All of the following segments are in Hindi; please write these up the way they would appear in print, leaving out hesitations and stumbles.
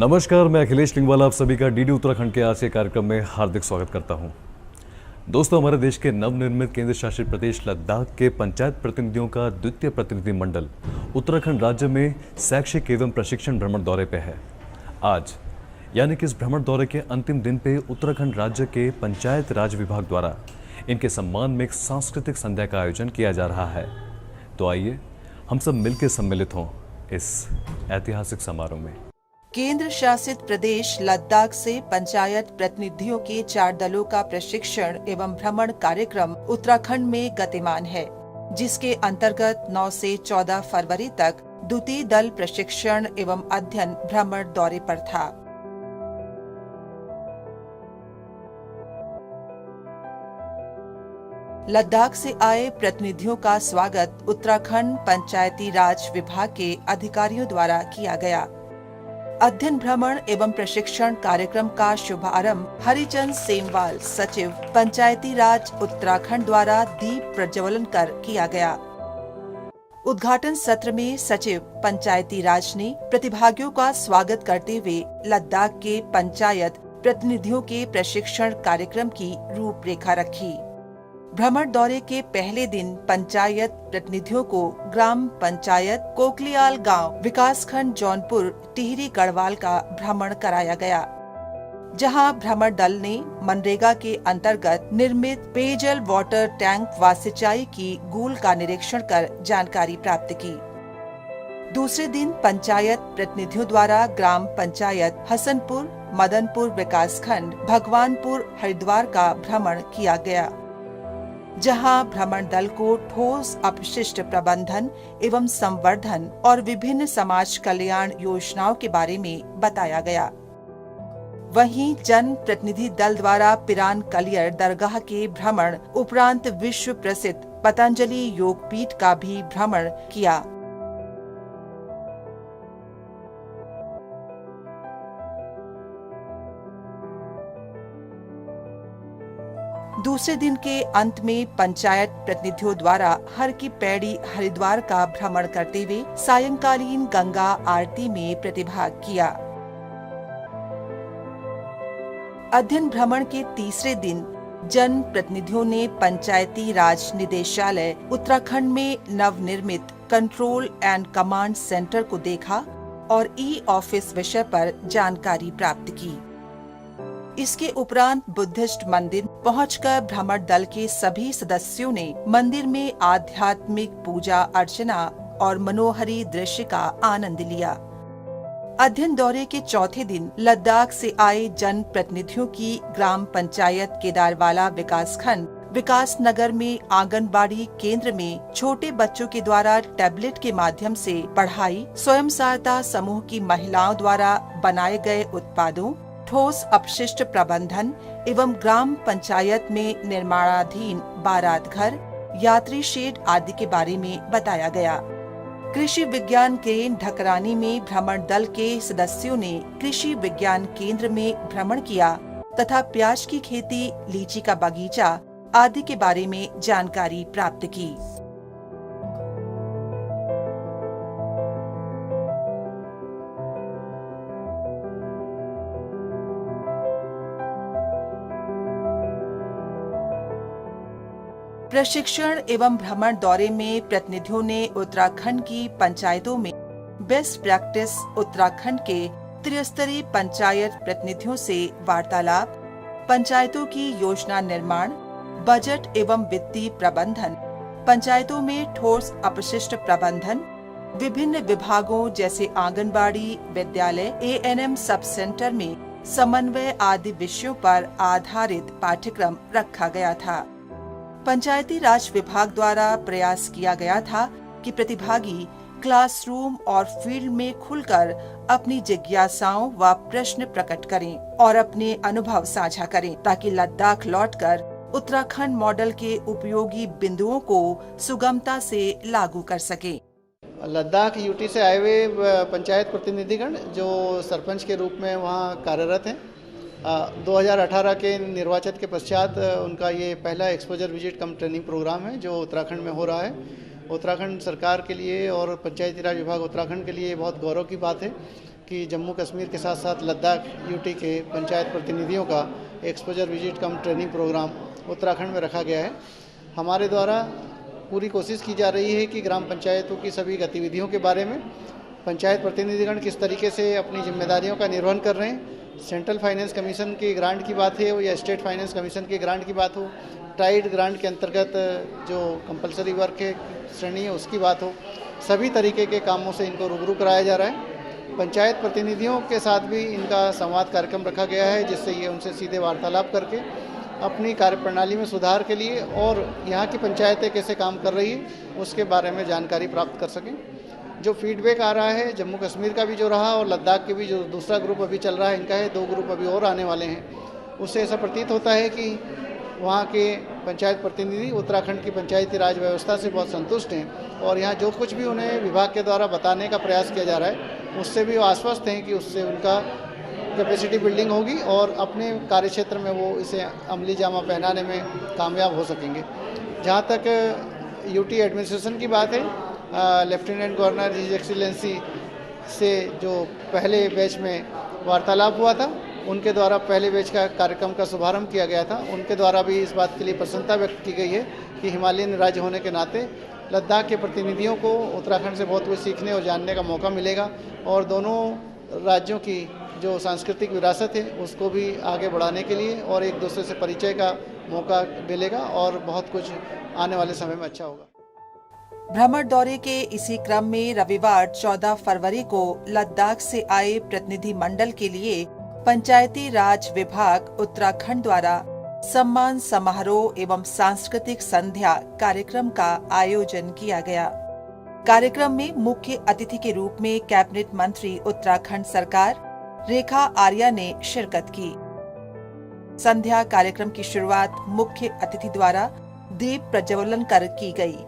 नमस्कार, मैं अखिलेश लिंगवाला आप सभी का डीडी उत्तराखंड के आज के कार्यक्रम में हार्दिक स्वागत करता हूं। दोस्तों, हमारे देश के नवनिर्मित केंद्र शासित प्रदेश लद्दाख के पंचायत प्रतिनिधियों का द्वितीय प्रतिनिधि मंडल उत्तराखंड राज्य में शैक्षिक एवं प्रशिक्षण भ्रमण दौरे पे है। आज यानी कि इस भ्रमण दौरे के अंतिम दिन पे उत्तराखंड राज्य के पंचायत राज विभाग द्वारा इनके सम्मान में एक सांस्कृतिक संध्या का आयोजन किया जा रहा है। तो आइए हम सब मिलकर सम्मिलित हों इस ऐतिहासिक समारोह में। केंद्र शासित प्रदेश लद्दाख से पंचायत प्रतिनिधियों के 4 दलों का प्रशिक्षण एवं भ्रमण कार्यक्रम उत्तराखंड में गतिमान है, जिसके अंतर्गत 9 से 14 फरवरी तक द्वितीय दल प्रशिक्षण एवं अध्ययन भ्रमण दौरे पर था। लद्दाख से आए प्रतिनिधियों का स्वागत उत्तराखंड पंचायती राज विभाग के अधिकारियों द्वारा किया गया। अध्ययन भ्रमण एवं प्रशिक्षण कार्यक्रम का शुभारंभ हरिचंद सेमवाल, सचिव पंचायती राज उत्तराखंड द्वारा दीप प्रज्वलन कर किया गया। उद्घाटन सत्र में सचिव पंचायती राज ने प्रतिभागियों का स्वागत करते हुए लद्दाख के पंचायत प्रतिनिधियों के प्रशिक्षण कार्यक्रम की रूपरेखा रखी। भ्रमण दौरे के पहले दिन पंचायत प्रतिनिधियों को ग्राम पंचायत कोकलियाल गांव, विकासखंड जौनपुर टिहरी गढ़वाल का भ्रमण कराया गया, जहां भ्रमण दल ने मनरेगा के अंतर्गत निर्मित पेयजल वाटर टैंक व सिंचाई की गूल का निरीक्षण कर जानकारी प्राप्त की। दूसरे दिन पंचायत प्रतिनिधियों द्वारा ग्राम पंचायत हसनपुर, मदनपुर विकासखंड, भगवानपुर हरिद्वार का भ्रमण किया गया, जहां भ्रमण दल को ठोस अपशिष्ट प्रबंधन एवं संवर्धन और विभिन्न समाज कल्याण योजनाओं के बारे में बताया गया। वहीं जन प्रतिनिधि दल द्वारा पिरान कलियर दरगाह के भ्रमण उपरांत विश्व प्रसिद्ध पतंजलि योग पीठ का भी भ्रमण किया। दूसरे दिन के अंत में पंचायत प्रतिनिधियों द्वारा हर की पैड़ी हरिद्वार का भ्रमण करते हुए सायंकालीन गंगा आरती में प्रतिभाग किया। अध्ययन भ्रमण के तीसरे दिन जन प्रतिनिधियों ने पंचायती राज निदेशालय उत्तराखंड में नवनिर्मित कंट्रोल एंड कमांड सेंटर को देखा और ई ऑफिस विषय पर जानकारी प्राप्त की। इसके उपरांत बुद्धिस्ट मंदिर पहुंचकर भ्रमण दल के सभी सदस्यों ने मंदिर में आध्यात्मिक पूजा अर्चना और मनोहरी दृश्य का आनंद लिया। अध्ययन दौरे के चौथे दिन लद्दाख से आए जन प्रतिनिधियों की ग्राम पंचायत केदारवाला विकासखंड विकास नगर में आंगनबाड़ी केंद्र में छोटे बच्चों के द्वारा टैबलेट के माध्यम से पढ़ाई, स्वयं सहायता समूह की महिलाओं द्वारा बनाए गए उत्पादों, ठोस अपशिष्ट प्रबंधन एवं ग्राम पंचायत में निर्माणाधीन बारात घर, यात्री शेड आदि के बारे में बताया गया। कृषि विज्ञान केंद्र ढकरानी में भ्रमण दल के सदस्यों ने कृषि विज्ञान केंद्र में भ्रमण किया तथा प्याज की खेती, लीची का बगीचा आदि के बारे में जानकारी प्राप्त की। प्रशिक्षण एवं भ्रमण दौरे में प्रतिनिधियों ने उत्तराखंड की पंचायतों में बेस्ट प्रैक्टिस उत्तराखंड के त्रिस्तरीय पंचायत प्रतिनिधियों से वार्तालाप, पंचायतों की योजना निर्माण, बजट एवं वित्तीय प्रबंधन, पंचायतों में ठोस अपशिष्ट प्रबंधन, विभिन्न विभागों जैसे आंगनबाड़ी, विद्यालय, एएनएम सब सेंटर में समन्वय आदि विषयों पर आधारित पाठ्यक्रम रखा गया था। पंचायती राज विभाग द्वारा प्रयास किया गया था कि प्रतिभागी क्लासरूम और फील्ड में खुलकर अपनी जिज्ञासाओं व प्रश्न प्रकट करें और अपने अनुभव साझा करें, ताकि लद्दाख लौटकर उत्तराखंड मॉडल के उपयोगी बिंदुओं को सुगमता से लागू कर सके। लद्दाख यूटी से आए हुए पंचायत प्रतिनिधिगण जो सरपंच के रूप में वहाँ कार्यरत हैं, 2018 के निर्वाचन के पश्चात उनका ये पहला एक्सपोजर विजिट कम ट्रेनिंग प्रोग्राम है जो उत्तराखंड में हो रहा है। उत्तराखंड सरकार के लिए और पंचायती राज विभाग उत्तराखंड के लिए बहुत गौरव की बात है कि जम्मू कश्मीर के साथ साथ लद्दाख यूटी के पंचायत प्रतिनिधियों का एक्सपोजर विजिट कम ट्रेनिंग प्रोग्राम उत्तराखंड में रखा गया है। हमारे द्वारा पूरी कोशिश की जा रही है कि ग्राम पंचायतों की सभी गतिविधियों के बारे में पंचायत प्रतिनिधिगण किस तरीके से अपनी जिम्मेदारियों का निर्वहन कर रहे हैं, सेंट्रल फाइनेंस कमीशन की ग्रांट की बात है या स्टेट फाइनेंस कमीशन की ग्रांट की बात हो, टाइड ग्रांट के अंतर्गत जो कंपलसरी वर्क के श्रेणी है उसकी बात हो, सभी तरीके के कामों से इनको रूबरू कराया जा रहा है। पंचायत प्रतिनिधियों के साथ भी इनका संवाद कार्यक्रम रखा गया है, जिससे ये उनसे सीधे वार्तालाप करके अपनी कार्यप्रणाली में सुधार के लिए और यहाँ की पंचायतें कैसे काम कर रही है उसके बारे में जानकारी प्राप्त कर सकें। जो फीडबैक आ रहा है जम्मू कश्मीर का भी जो रहा और लद्दाख के भी जो दूसरा ग्रुप अभी चल रहा है इनका है, 2 ग्रुप अभी और आने वाले हैं, उससे ऐसा प्रतीत होता है कि वहाँ के पंचायत प्रतिनिधि उत्तराखंड की पंचायती राज व्यवस्था से बहुत संतुष्ट हैं और यहाँ जो कुछ भी उन्हें विभाग के द्वारा बताने का प्रयास किया जा रहा है उससे भी वो आश्वस्त हैं कि उससे उनका कैपेसिटी बिल्डिंग होगी और अपने कार्यक्षेत्र में वो इसे अमली जामा पहनाने में कामयाब हो सकेंगे। जहाँ तक यूटी एडमिनिस्ट्रेशन की बात है, लेफ्टिनेंट गवर्नर हिज एक्सीलेंसी से जो पहले बैच में वार्तालाप हुआ था उनके द्वारा पहले बैच का कार्यक्रम का शुभारंभ किया गया था। उनके द्वारा भी इस बात के लिए प्रसन्नता व्यक्त की गई है कि हिमालयन राज्य होने के नाते लद्दाख के प्रतिनिधियों को उत्तराखंड से बहुत कुछ सीखने और जानने का मौका मिलेगा और दोनों राज्यों की जो सांस्कृतिक विरासत है उसको भी आगे बढ़ाने के लिए और एक दूसरे से परिचय का मौका मिलेगा और बहुत कुछ आने वाले समय में अच्छा होगा। भ्रमण दौरे के इसी क्रम में रविवार 14 फरवरी को लद्दाख से आए प्रतिनिधि मंडल के लिए पंचायती राज विभाग उत्तराखंड द्वारा सम्मान समारोह एवं सांस्कृतिक संध्या कार्यक्रम का आयोजन किया गया। कार्यक्रम में मुख्य अतिथि के रूप में कैबिनेट मंत्री उत्तराखंड सरकार रेखा आर्या ने शिरकत की। संध्या कार्यक्रम की शुरुआत मुख्य अतिथि द्वारा दीप प्रज्वलन कर की गई।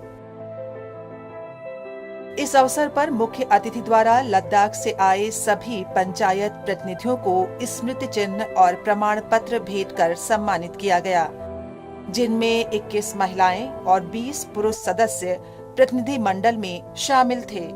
इस अवसर पर मुख्य अतिथि द्वारा लद्दाख से आए सभी पंचायत प्रतिनिधियों को स्मृति चिन्ह और प्रमाण पत्र भेंट कर सम्मानित किया गया, जिनमें 21 महिलाएं और 20 पुरुष सदस्य प्रतिनिधि मंडल में शामिल थे।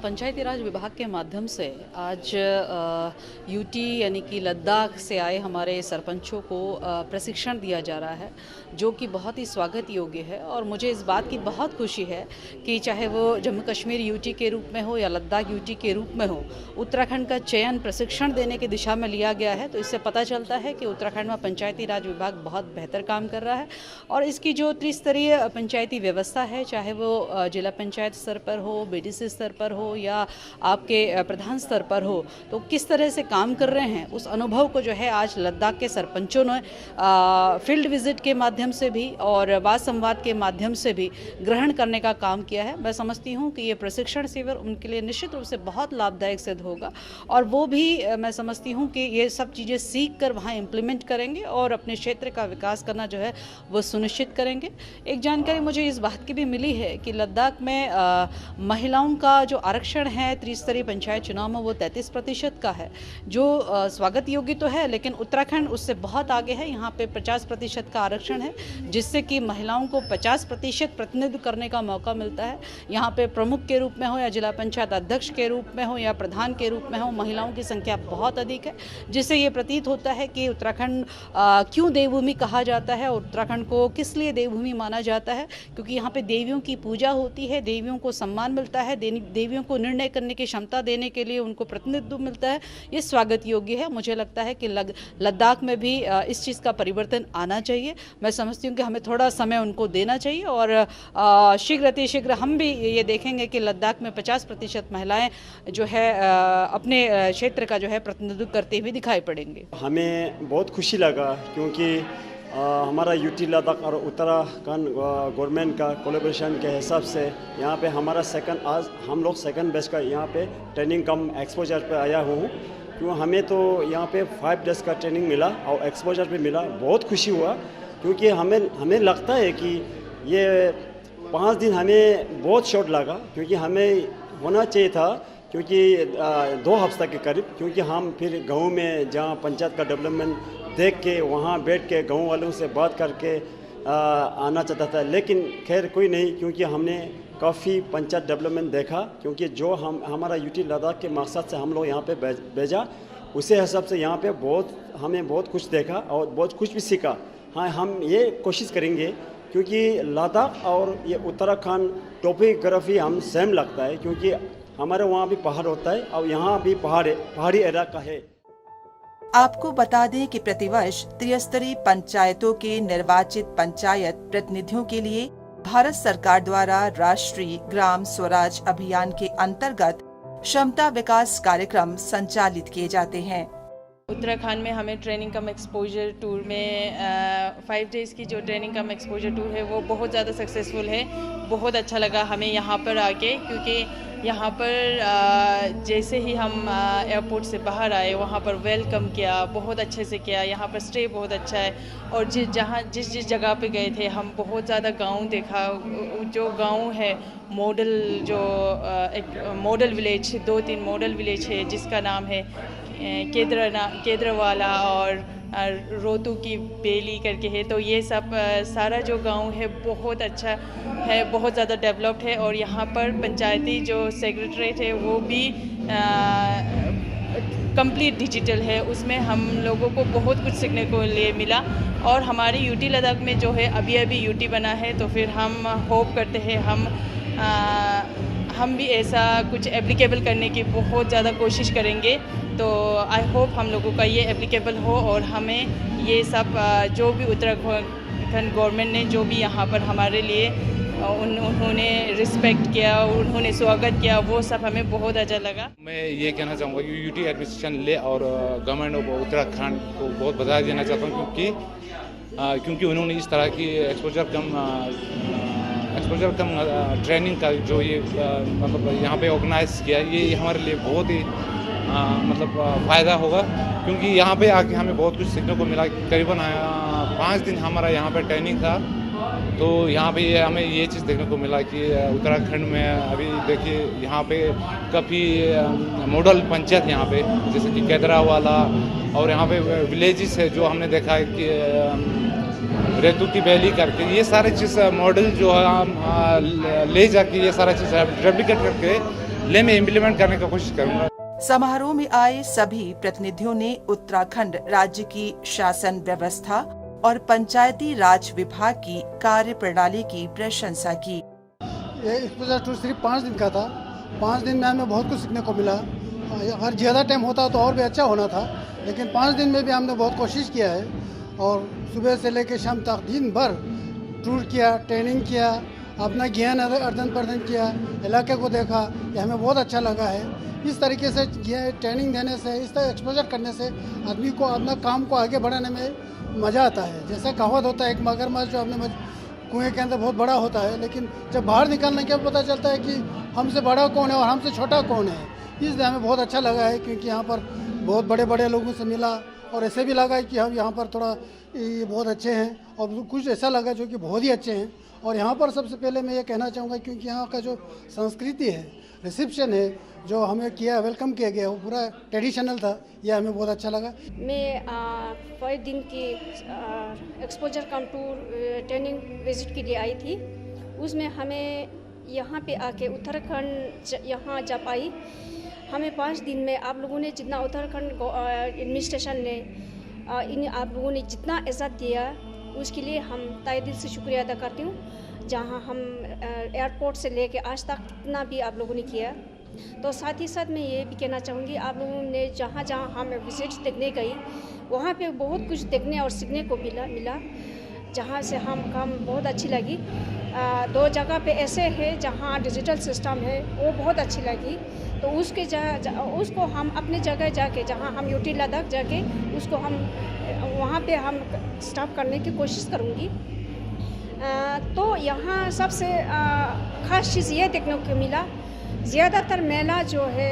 पंचायती राज विभाग के माध्यम से आज यूटी यानी कि लद्दाख से आए हमारे सरपंचों को प्रशिक्षण दिया जा रहा है, जो कि बहुत ही स्वागत योग्य है। और मुझे इस बात की बहुत खुशी है कि चाहे वो जम्मू कश्मीर यूटी के रूप में हो या लद्दाख यूटी के रूप में हो, उत्तराखंड का चयन प्रशिक्षण देने की दिशा में लिया गया है। तो इससे पता चलता है कि उत्तराखंड में पंचायती राज विभाग बहुत बेहतर काम कर रहा है और इसकी जो त्रिस्तरीय पंचायती व्यवस्था है, चाहे वो जिला पंचायत स्तर पर हो, बीडीसी स्तर पर हो या आपके प्रधान स्तर पर हो, तो किस तरह से काम कर रहे हैं उस अनुभव को जो है आज लद्दाख के सरपंचों ने फील्ड विजिट के माध्यम से भी और वाद संवाद के माध्यम से भी ग्रहण करने का काम किया है। मैं समझती हूँ कि ये प्रशिक्षण शिविर उनके लिए निश्चित रूप से बहुत लाभदायक सिद्ध होगा और वो भी मैं समझती हूँ कि ये सब चीज़ें सीख कर वहाँ इम्प्लीमेंट करेंगे और अपने क्षेत्र का विकास करना जो है वो सुनिश्चित करेंगे। एक जानकारी मुझे इस बात की भी मिली है कि लद्दाख में महिलाओं का जो आरक्षण है त्रिस्तरीय पंचायत चुनाव में वो 33% का है, जो स्वागत योग्य तो है, लेकिन उत्तराखंड उससे बहुत आगे है। यहाँ पे 50% का आरक्षण है, जिससे कि महिलाओं को 50% प्रतिनिधित्व करने का मौका मिलता है। यहाँ पे प्रमुख के रूप में हो या जिला पंचायत अध्यक्ष के रूप में हो या प्रधान के रूप में हो, महिलाओं की संख्या बहुत अधिक है, जिससे ये प्रतीत होता है कि उत्तराखंड क्यों देवभूमि कहा जाता है और उत्तराखंड को किस लिए देवभूमि माना जाता है, क्योंकि यहाँ पे देवियों की पूजा होती है, देवियों को सम्मान मिलता है, देवियों को निर्णय करने की क्षमता देने के लिए उनको प्रतिनिधित्व मिलता है। ये स्वागत योग्य है। मुझे लगता है कि लद्दाख में भी इस चीज़ का परिवर्तन आना चाहिए। मैं समझती हूँ कि हमें थोड़ा समय उनको देना चाहिए और शीघ्र अतिशीघ्र हम भी ये देखेंगे कि लद्दाख में 50% महिलाएं जो है अपने क्षेत्र का जो है प्रतिनिधित्व करते हुए दिखाई पड़ेंगे। हमें बहुत खुशी लगा क्योंकि हमारा यूटी लद्दाख और उत्तराखंड गवर्नमेंट का कोलैबोरेशन के हिसाब से यहाँ पे हमारा आज हम लोग सेकंड बैच का यहाँ पे ट्रेनिंग कम एक्सपोजर पे आया हूँ। क्यों हमें तो यहाँ पे 5 डेज़ का ट्रेनिंग मिला और एक्सपोजर भी मिला। बहुत खुशी हुआ क्योंकि हमें लगता है कि ये 5 दिन हमें बहुत शॉर्ट लगा, क्योंकि हमें होना चाहिए था, क्योंकि 2 हफ्ते के करीब, क्योंकि हम फिर गांव में जहां पंचायत का डेवलपमेंट देख के वहां बैठ के गांव वालों से बात करके आना चाहता था। लेकिन खैर कोई नहीं, क्योंकि हमने काफ़ी पंचायत डेवलपमेंट देखा, क्योंकि जो हमारा यूटी लद्दाख के मकसद से हम लोग यहाँ पे भेजा, उसी हिसाब से यहाँ पे हमें बहुत कुछ देखा और बहुत कुछ भी सीखा। हाँ, हम ये कोशिश करेंगे, क्योंकि लद्दाख और ये उत्तराखंड टोपोग्राफी हम सेम लगता है, क्योंकि हमारे वहाँ भी पहाड़ होता है और यहाँ भी पहाड़ी इलाका है। आपको बता दें कि प्रतिवर्ष त्रिस्तरीय पंचायतों के निर्वाचित पंचायत प्रतिनिधियों के लिए भारत सरकार द्वारा राष्ट्रीय ग्राम स्वराज अभियान के अंतर्गत क्षमता विकास कार्यक्रम संचालित किए जाते हैं। उत्तराखंड में हमें ट्रेनिंग कम एक्सपोजर टूर में 5 डेज़ की जो ट्रेनिंग कम एक्सपोजर टूर है वो बहुत ज़्यादा सक्सेसफुल है। बहुत अच्छा लगा हमें यहाँ पर आके, क्योंकि यहाँ पर जैसे ही हम एयरपोर्ट से बाहर आए वहाँ पर वेलकम किया, बहुत अच्छे से किया। यहाँ पर स्टे बहुत अच्छा है, और जिस जगह पे गए थे हम बहुत ज़्यादा गांव देखा। जो गांव है मॉडल, जो एक मॉडल विलेज, 2-3 मॉडल विलेज है, जिसका नाम है केद्रवाला और रोतू की बेली करके है। तो ये सब सारा जो गांव है बहुत अच्छा है, बहुत ज़्यादा डेवलप्ड है। और यहाँ पर पंचायती जो सेक्रेटरीट है वो भी कंप्लीट डिजिटल है। उसमें हम लोगों को बहुत कुछ सीखने को लिए मिला। और हमारी यूटी लद्दाख में जो है अभी यूटी बना है, तो फिर हम होप करते हैं हम भी ऐसा कुछ एप्लीकेबल करने की बहुत ज़्यादा कोशिश करेंगे। तो आई होप हम लोगों का ये एप्लीकेबल हो और हमें ये सब जो भी उत्तराखंड गवर्नमेंट ने जो भी यहाँ पर हमारे लिए उन्होंने रिस्पेक्ट किया, उन्होंने स्वागत किया, वो सब हमें बहुत अच्छा लगा। मैं ये कहना चाहूँगा कि यूटी एडमिनिस्ट्रेशन ले और गवर्नमेंट ऑफ उत्तराखंड को बहुत बधाई देना चाहता हूँ, क्योंकि उन्होंने इस तरह की एक्सपोजर कम ट्रेनिंग का जो ये मतलब यहाँ पे ऑर्गेनाइज किया, ये हमारे लिए बहुत ही फ़ायदा होगा, क्योंकि यहाँ पे आके हमें बहुत कुछ सीखने को मिला। करीबन 5 दिन हमारा यहाँ पे ट्रेनिंग था, तो यहाँ पे हमें ये चीज़ देखने को मिला कि उत्तराखंड में अभी देखिए यहाँ पे काफ़ी मॉडल पंचायत यहाँ पे, जैसे कि केद्रावाला, और यहाँ पे विलेजेस है जो हमने देखा है कि रेतू की वैली करके, ये सारे चीज़ मॉडल जो है हम ले जाके ये सारा चीज़ रेप्लिकेट करके ले में इम्प्लीमेंट करने का कोशिश करूँगा। समारोह में आए सभी प्रतिनिधियों ने उत्तराखंड राज्य की शासन व्यवस्था और पंचायती राज विभाग की कार्य प्रणाली की प्रशंसा की। ये एक्सपोजर टूर सिर्फ 5 दिन का था। 5 दिन में हमें बहुत कुछ सीखने को मिला। अगर ज़्यादा टाइम होता तो और भी अच्छा होना था, लेकिन 5 दिन में भी हमने बहुत कोशिश किया है और सुबह से लेकर शाम तक दिन भर टूर किया, ट्रेनिंग किया, अपना ज्ञान अर्जन प्रदान किया, इलाके को देखा। ये हमें बहुत अच्छा लगा है। इस तरीके से ये ट्रेनिंग देने से, इस तरह एक्सपोजर करने से आदमी को अपना काम को आगे बढ़ाने में मज़ा आता है। जैसे कहावत होता है, एक मगरमच्छ जो अपने कुएं के अंदर बहुत बड़ा होता है, लेकिन जब बाहर निकलने के पता चलता है कि हमसे बड़ा कौन है और हमसे छोटा कौन है। इसलिए हमें बहुत अच्छा लगा है, क्योंकि यहाँ पर बहुत बड़े बड़े लोगों से मिला और ऐसे भी लगा कि हम यहाँ पर थोड़ा ये बहुत अच्छे हैं, और कुछ ऐसा लगा जो कि बहुत ही अच्छे हैं। और यहाँ पर सबसे पहले मैं ये कहना चाहूँगा, क्योंकि यहाँ का जो संस्कृति है, रिसेप्शन है, जो हमें किया, वेलकम किया गया, वो पूरा ट्रेडिशनल था। यह हमें बहुत अच्छा लगा। मैं 5 दिन की एक्सपोजर कम टूर ट्रेनिंग विजिट के लिए आई थी। उसमें हमें यहाँ पे आके उत्तराखंड यहाँ जब आई, हमें 5 दिन में आप लोगों ने जितना उत्तराखंड एडमिनिस्ट्रेशन ने आप लोगों ने जितना इज़्ज़त दिया, उसके लिए हम तहे दिल से शुक्रिया अदा करती हूँ। जहाँ हम एयरपोर्ट से लेके आज तक कितना भी आप लोगों ने किया। तो साथ ही साथ मैं ये भी कहना चाहूँगी, आप लोगों ने जहाँ जहाँ हम विजिट्स देखने गई, वहाँ पे बहुत कुछ देखने और सीखने को मिला जहाँ से हम काम बहुत अच्छी लगी। 2 जगह पे ऐसे है जहाँ डिजिटल सिस्टम है, वो बहुत अच्छी लगी। तो उसको हम अपनी जगह जाके, जहाँ हम यूटी लद्दाख जाके, उसको हम वहाँ पे हम स्टार्ट करने की कोशिश करूँगी। तो यहाँ सबसे ख़ास चीज़ ये देखने को मिला, ज़्यादातर महिला जो है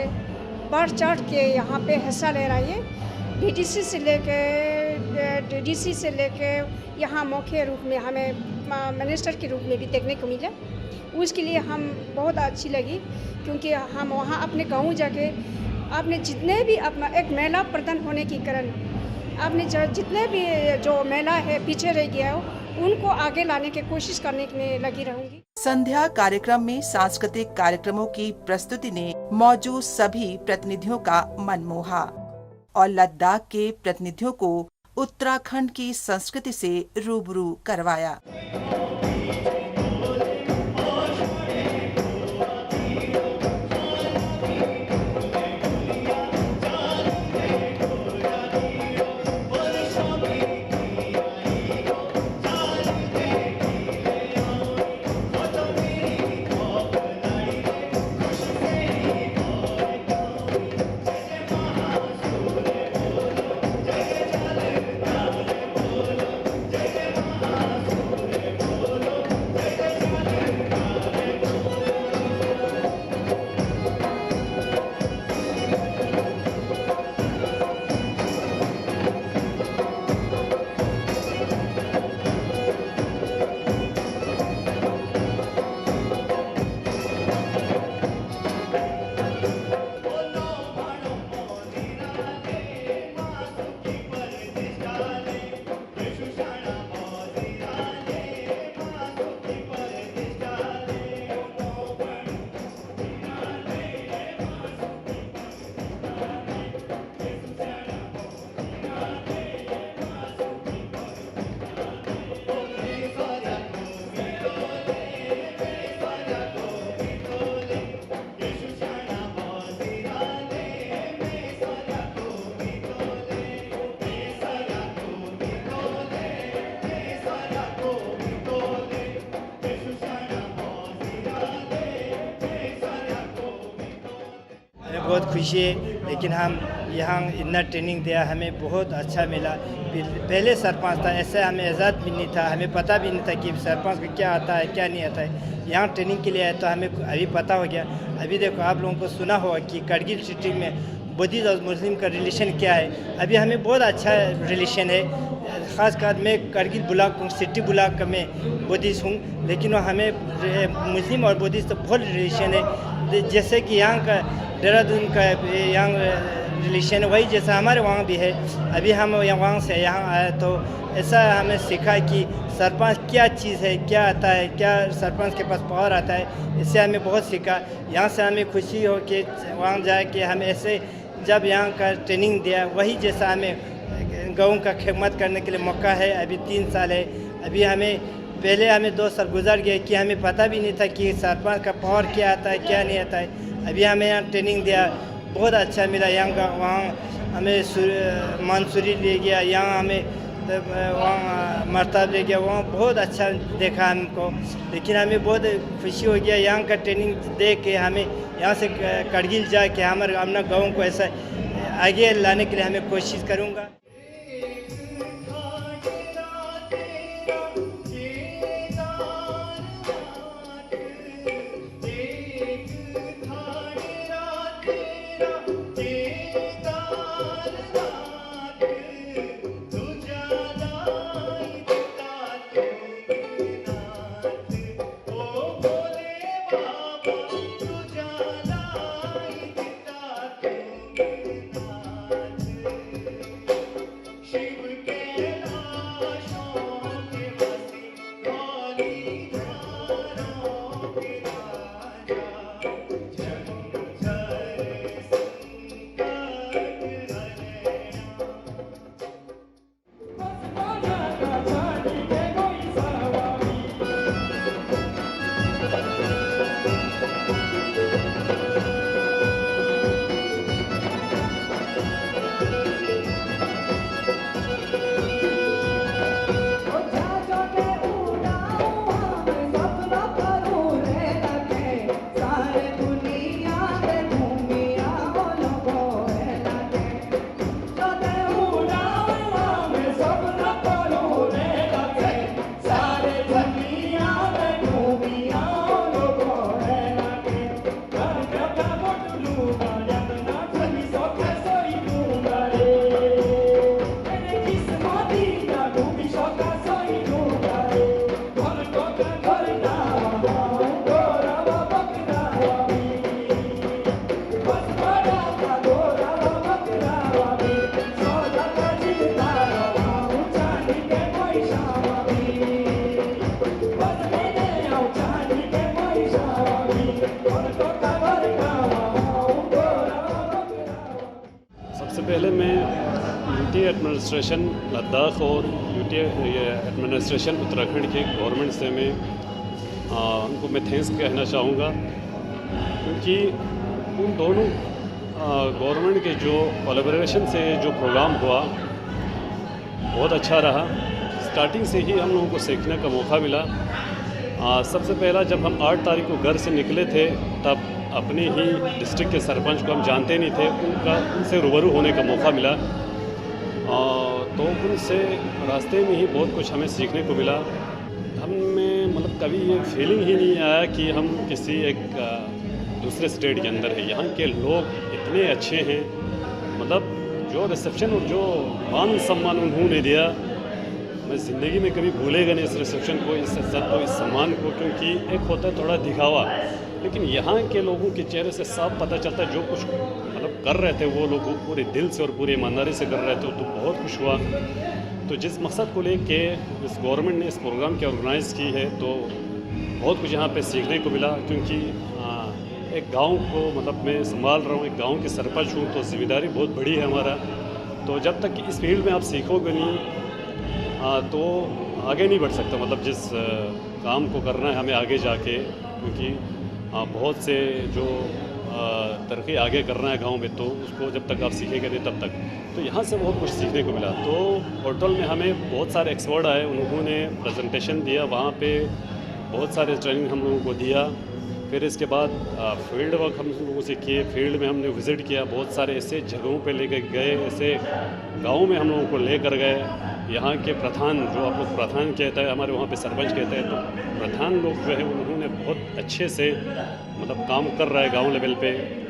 बढ़ चढ़ के यहाँ पे हिस्सा ले रही है। डीडीसी से लेके यहाँ मुख्य रूप में हमें मिनिस्टर के रूप में भी देखने को मिला। उसके लिए हम बहुत अच्छी लगी, क्योंकि हम वहाँ अपने गाँव जाके आपने जितने भी अपना एक मेला प्रदान होने के कारण आपने जितने भी जो मेला है पीछे रह गया हो उनको आगे लाने की कोशिश करने में लगी रहूंगी। संध्या कार्यक्रम में सांस्कृतिक कार्यक्रमों की प्रस्तुति ने मौजूद सभी प्रतिनिधियों का मन मोहा और लद्दाख के प्रतिनिधियों को उत्तराखंड की संस्कृति से रूबरू करवाया। बहुत खुशी है, लेकिन हम यहाँ इतना ट्रेनिंग दिया, हमें बहुत अच्छा मिला। पहले सरपंच था, ऐसे हमें आज़ाद भी नहीं था, हमें पता भी नहीं था कि सरपंच को क्या आता है क्या नहीं आता है। यहाँ ट्रेनिंग के लिए आया तो हमें अभी पता हो गया। अभी देखो, आप लोगों को सुना होगा कि करगिल सिटी में बुद्धिस्ट और मुस्लिम का रिलेशन क्या है। अभी हमें बहुत अच्छा रिलेशन है। ख़ासकर मैं करगिल ब्लॉक सिटी ब्लॉक में बुद्धिस्ट हूँ, लेकिन हमें मुस्लिम और बुद्धिस्ट तो बहुत रिलेशन है। जैसे कि यहाँ का देहरादून का यहाँ रिलेशन वही जैसा हमारे वहाँ भी है। अभी हम वहाँ से यहाँ आए तो ऐसा हमें सीखा कि सरपंच क्या चीज़ है, क्या आता है, क्या सरपंच के पास पावर आता है। इससे हमें बहुत सीखा। यहाँ से हमें खुशी हो कि वहाँ जाए कि हम ऐसे जब यहाँ का ट्रेनिंग दिया वही जैसा हमें गाँव का खिदमत करने के लिए मौका है। अभी 3 साल है। अभी पहले हमें 2 साल गुजर गए कि हमें पता भी नहीं था कि सरपंच का पावर क्या आता है क्या नहीं आता है। अभी हमें यहाँ ट्रेनिंग दिया, बहुत अच्छा मिला। यहाँ का वहाँ हमें मंसूरी ले गया, यहाँ हमें वहाँ मरतब ले गया, वहाँ बहुत अच्छा देखा हमको। लेकिन हमें बहुत खुशी हो गया यहाँ का ट्रेनिंग देख के। हमें यहाँ से करगिल जा के हमारे अपना गाँव को ऐसा आगे लाने के लिए हमें कोशिश करूँगा। पहले मैं यूटी एडमिनिस्ट्रेशन लद्दाख और यूटी एडमिनिस्ट्रेशन उत्तराखंड के गवर्नमेंट से मैं उनको मैं थैंक्स कहना चाहूँगा, क्योंकि उन दोनों गवर्नमेंट के जो कोलैबोरेशन से जो प्रोग्राम हुआ बहुत अच्छा रहा। स्टार्टिंग से ही हम लोगों को सीखने का मौका मिला। सबसे पहला जब हम 8 तारीख को घर से निकले थे तब अपने ही डिस्ट्रिक्ट के सरपंच को हम जानते नहीं थे, उनसे रूबरू होने का मौका मिला। तो उनसे रास्ते में ही बहुत कुछ हमें सीखने को मिला। हमें मतलब कभी ये फीलिंग ही नहीं आया कि हम किसी एक दूसरे स्टेट के अंदर है। यहाँ के लोग इतने अच्छे हैं, मतलब जो रिसेप्शन और जो मान सम्मान उन्होंने दिया, मैं ज़िंदगी में कभी भूलेगा नहीं इस रिसेप्शन को, इस इज्जत को, इस सम्मान को। क्योंकि एक होता है थोड़ा दिखावा, लेकिन यहाँ के लोगों के चेहरे से साफ पता चलता है जो कुछ मतलब कर रहे थे वो लोग पूरे दिल से और पूरी ईमानदारी से कर रहे थे। तो बहुत खुश हुआ। तो जिस मकसद को लेके इस गवर्नमेंट ने इस प्रोग्राम की ऑर्गेनाइज़ की है, तो बहुत कुछ यहाँ पे सीखने को मिला। क्योंकि एक गांव को मतलब मैं संभाल रहा हूँ, एक गांव के सरपंच हूँ, तो जिम्मेदारी बहुत बड़ी है हमारा। तो जब तक इस फील्ड में आप सीखोगे नहीं तो आगे नहीं बढ़ सकता। मतलब जिस काम को करना है हमें आगे जाके, क्योंकि बहुत से जो तरक्की आगे करना है गांव में, तो उसको जब तक आप सीखेंगे नहीं तब तक। तो यहाँ से बहुत कुछ सीखने को मिला। तो पोर्टल में हमें बहुत सारे एक्सपर्ट आए, उन्होंने प्रेजेंटेशन दिया, वहाँ पे बहुत सारे ट्रेनिंग हम लोगों को दिया। फिर इसके बाद फील्ड वर्क हम लोगों से किए, फील्ड में हमने विज़िट किया, बहुत सारे ऐसे जगहों पे लेकर गए, ऐसे गाँव में हम लोगों को लेकर गए। यहाँ के प्रधान, जो आप लोग प्रधान कहते हैं, हमारे वहाँ पे सरपंच कहते हैं, तो प्रधान लोग जो है उन्होंने बहुत अच्छे से मतलब काम कर रहा है गांव लेवल पे।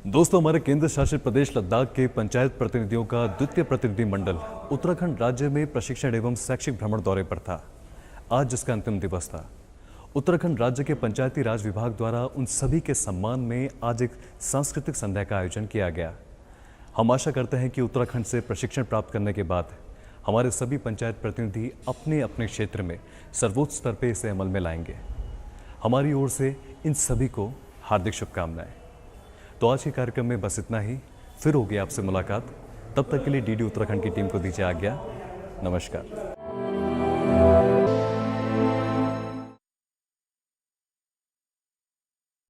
दोस्तों, हमारे केंद्र शासित प्रदेश लद्दाख के पंचायत प्रतिनिधियों का द्वितीय प्रतिनिधि मंडल उत्तराखंड राज्य में प्रशिक्षण एवं शैक्षिक भ्रमण दौरे पर था। आज जिसका अंतिम दिवस था। उत्तराखंड राज्य के पंचायती राज विभाग द्वारा उन सभी के सम्मान में आज एक सांस्कृतिक संध्या का आयोजन किया गया। हम आशा करते हैं कि उत्तराखंड से प्रशिक्षण प्राप्त करने के बाद हमारे सभी पंचायत प्रतिनिधि अपने अपने क्षेत्र में सर्वोच्च स्तर पर इसे अमल में लाएंगे। हमारी ओर से इन सभी को हार्दिक शुभकामनाएं। तो आज के कार्यक्रम में बस इतना ही। फिर होगी आपसे मुलाकात। तब तक के लिए डीडी उत्तराखंड की टीम को दीजिए आज्ञा। नमस्कार।